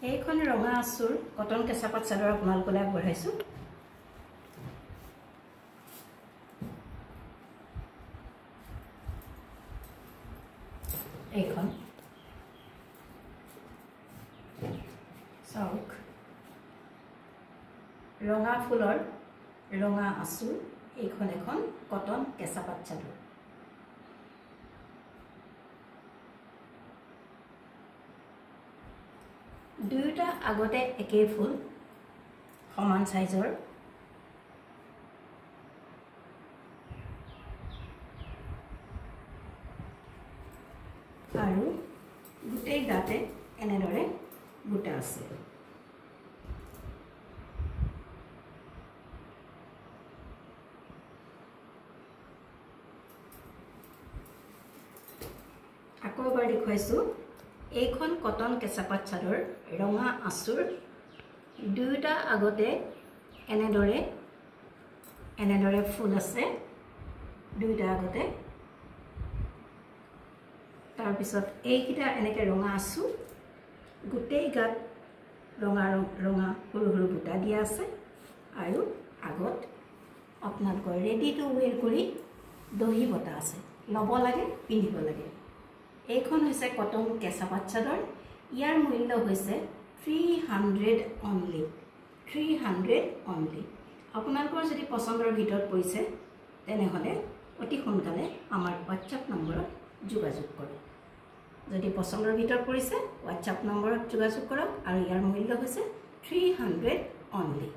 এইখন ৰঙা আচুৰ কটন কেঁচাপাত চাদৰ আপোনালোকলৈ আগবঢ়াইছো। এইখন চাওক ৰঙা ফুলৰ ৰঙা আচুৰ, এইখন এখন কটন কেঁচাপাত চাদৰ। দুয়োটা আগতে একেই ফুল, সমান সাইজৰ। আৰু গোটেই গাতে এনেদৰে বুটা আছে। আকৌ এবাৰ দেখুৱাইছো, এইখন কটন কেঁচাপাত চাদৰ ৰঙা আচুৰ, দুয়োটা আগতে এনেদৰে ফুল আছে দুয়োটা আগতে। তাৰপিছত এইকেইটা এনেকে ৰঙা আচু, গোটেই গাত ৰঙা ৰঙা সৰু সৰু বুটা দিয়া আছে। আৰু আগত আপোনালোকৰ ৰেডি টু ৱেৰ কৰি দহি বটা আছে, ল'ব লাগে পিন্ধিব লাগে। এইখন হৈছে কটন কেঁচাপাত চাদৰ। ইয়াৰ মূল্য হৈছে 300 অনলি, 300 অনলি। আপোনালোকৰ যদি পচন্দৰ ভিতৰত পৰিছে তেনেহ'লে অতি সোনকালে আমাৰ হোৱাটছআপ নম্বৰত যোগাযোগ কৰক। যদি পচন্দৰ ভিতৰত পৰিছে হোৱাটছআপ নম্বৰত যোগাযোগ কৰক। আৰু ইয়াৰ মূল্য হৈছে 300 অনলি।